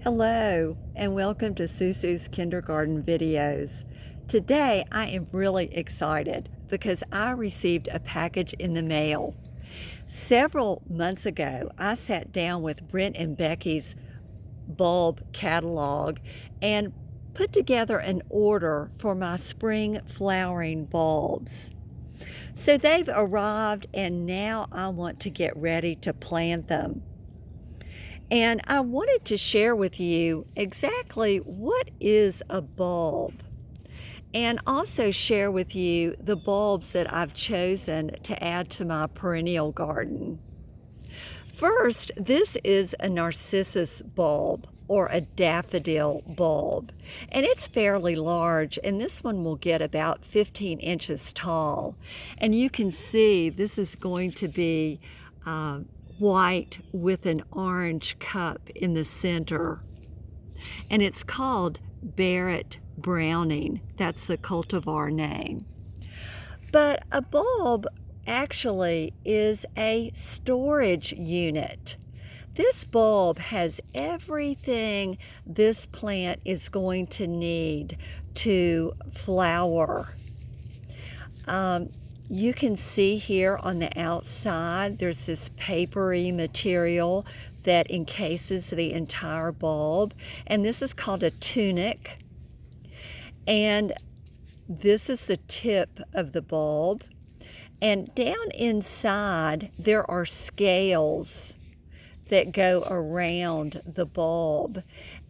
Hello, and welcome to Susu's Kindergarten Videos. Today, I am really excited because I received a package in the mail. Several months ago, I sat down with Brent and Becky's bulb catalog and put together an order for my spring flowering bulbs. So they've arrived, and now I want to get ready to plant them. And I wanted to share with you exactly what is a bulb, and also share with you the bulbs that I've chosen to add to my perennial garden. First, this is a narcissus bulb or a daffodil bulb, and it's fairly large, and this one will get about 15 inches tall. And you can see this is going to be white with an orange cup in the center. And it's called Barrett Browning. That's the cultivar name. But a bulb actually is a storage unit. This bulb has everything this plant is going to need to flower. You can see here on the outside, there's this papery material that encases the entire bulb, and this is called a tunic. And this is the tip of the bulb. And down inside, there are scales that go around the bulb,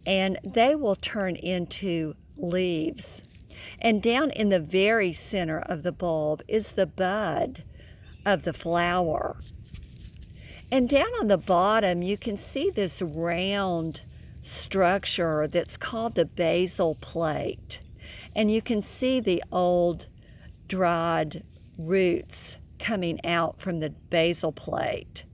and they will turn into leaves. And down in the very center of the bulb is the bud of the flower. And down on the bottom, you can see this round structure that's called the basal plate. And you can see the old dried roots coming out from the basal plate.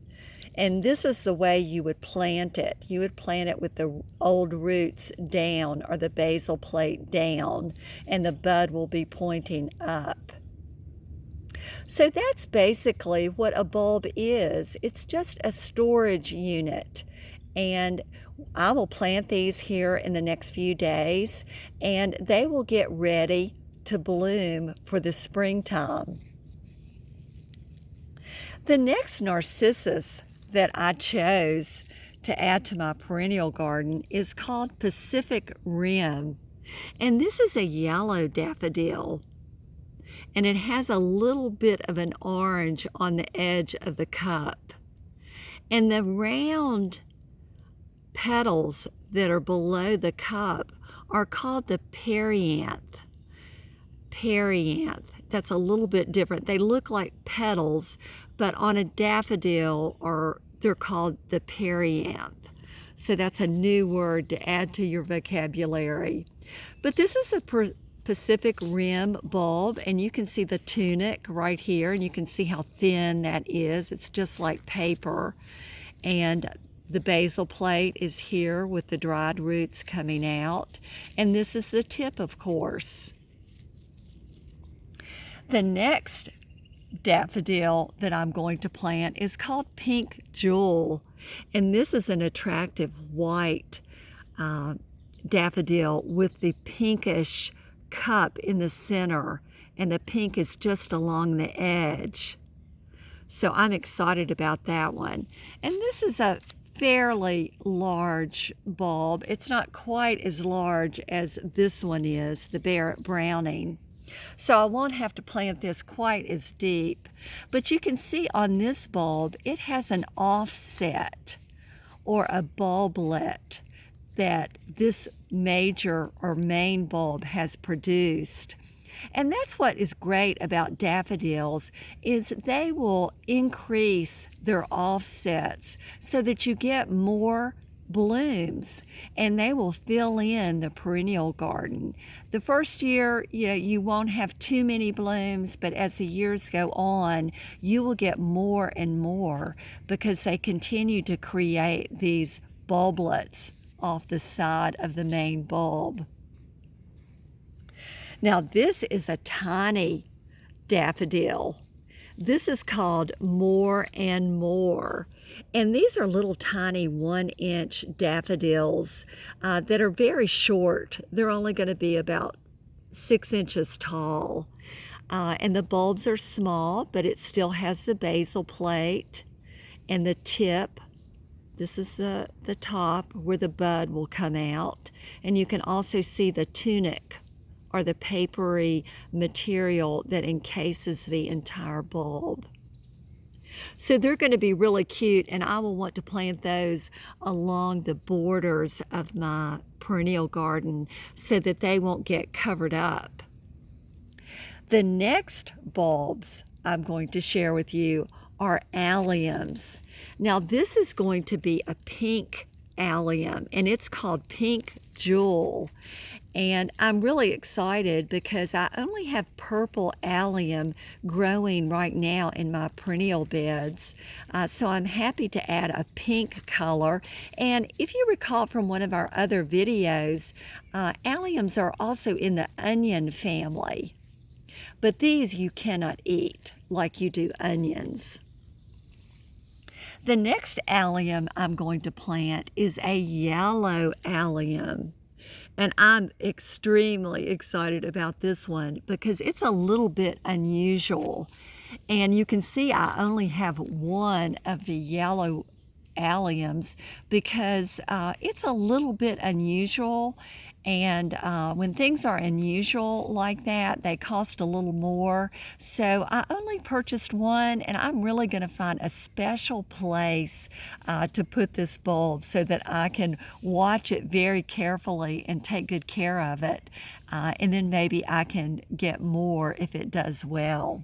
And this is the way you would plant it. You would plant it with the old roots down or the basal plate down, and the bud will be pointing up. So that's basically what a bulb is. It's just a storage unit. And I will plant these here in the next few days, and they will get ready to bloom for the springtime. The next narcissus that I chose to add to my perennial garden is called Pacific Rim. And this is a yellow daffodil. And it has a little bit of an orange on the edge of the cup. And the round petals that are below the cup are called the perianth. Perianth. That's a little bit different. They look like petals, but on a daffodil they're called the perianth. So that's a new word to add to your vocabulary. But this is a Pacific Rim bulb, and you can see the tunic right here, and you can see how thin that is. It's just like paper. And the basal plate is here with the dried roots coming out. And this is the tip, of course. The next daffodil that I'm going to plant is called Pink Jewel, and this is an attractive white daffodil with the pinkish cup in the center, and the pink is just along the edge. So I'm excited about that one. And this is a fairly large bulb. It's not quite as large as this one is, the Barrett Browning. So I won't have to plant this quite as deep. But you can see on this bulb, it has an offset or a bulblet that this major or main bulb has produced. And that's what is great about daffodils, is they will increase their offsets so that you get more blooms, and they will fill in the perennial garden. The first year, you won't have too many blooms, but as the years go on, you will get more and more because they continue to create these bulblets off the side of the main bulb. Now, this is a tiny daffodil. This is called More and More. And these are little tiny 1-inch daffodils that are very short. They're only going to be about 6 inches tall. And the bulbs are small, but it still has the basal plate and the tip. This is the top where the bud will come out. And you can also see the tunic, or the papery material that encases the entire bulb. So they're going to be really cute, and I will want to plant those along the borders of my perennial garden so that they won't get covered up. The next bulbs I'm going to share with you are alliums. Now this is going to be a pink allium, and it's called Pink Jewel. And I'm really excited because I only have purple allium growing right now in my perennial beds. So I'm happy to add a pink color. And if you recall from one of our other videos, alliums are also in the onion family. But these you cannot eat like you do onions. The next allium I'm going to plant is a yellow allium. And I'm extremely excited about this one because it's a little bit unusual. And you can see I only have one of the yellow alliums because it's a little bit unusual. And when things are unusual like that, they cost a little more. So I only purchased one, and I'm really going to find a special place to put this bulb so that I can watch it very carefully and take good care of it. And then maybe I can get more if it does well.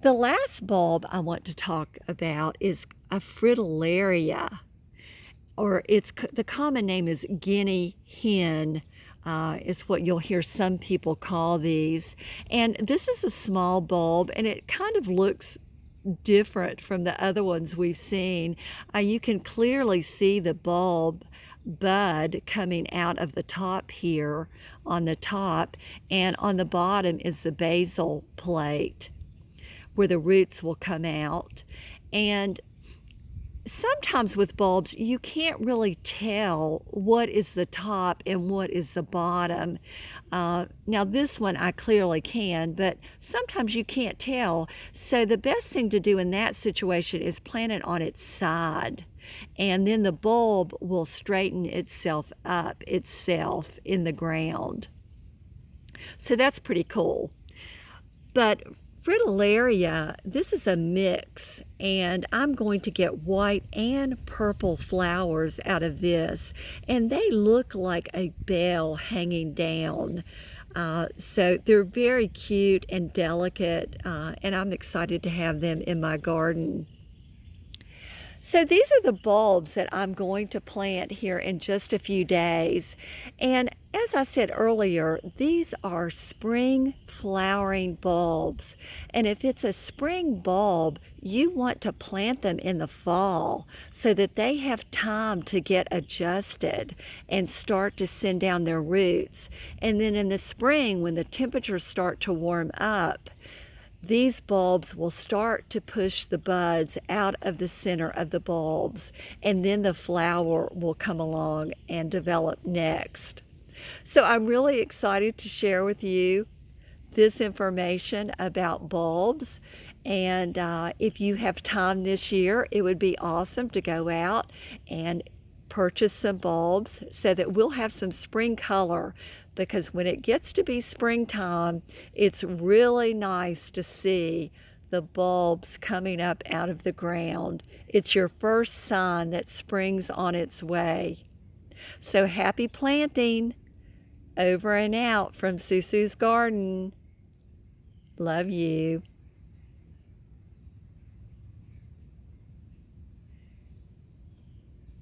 The last bulb I want to talk about is a fritillaria, or the common name is guinea hen, is what you'll hear some people call these. And this is a small bulb, and it kind of looks different from the other ones we've seen. You can clearly see the bulb bud coming out of the top here on the top, and on the bottom is the basal plate where the roots will come out. And sometimes with bulbs, you can't really tell what is the top and what is the bottom. Now this one I clearly can, but sometimes you can't tell. So the best thing to do in that situation is plant it on its side. And then the bulb will straighten itself up itself in the ground. So that's pretty cool. But fritillaria, this is a mix, and I'm going to get white and purple flowers out of this, and they look like a bell hanging down. So they're very cute and delicate, and I'm excited to have them in my garden. So these are the bulbs that I'm going to plant here in just a few days. And as I said earlier, these are spring flowering bulbs. And if it's a spring bulb, you want to plant them in the fall so that they have time to get adjusted and start to send down their roots. And then in the spring, when the temperatures start to warm up, these bulbs will start to push the buds out of the center of the bulbs, and then the flower will come along and develop next. So I'm really excited to share with you this information about bulbs. And if you have time this year, it would be awesome to go out and purchase some bulbs so that we'll have some spring color, because when it gets to be springtime, it's really nice to see the bulbs coming up out of the ground. It's your first sign that spring's on its way. So happy planting. Over and out from Susu's Garden. Love you.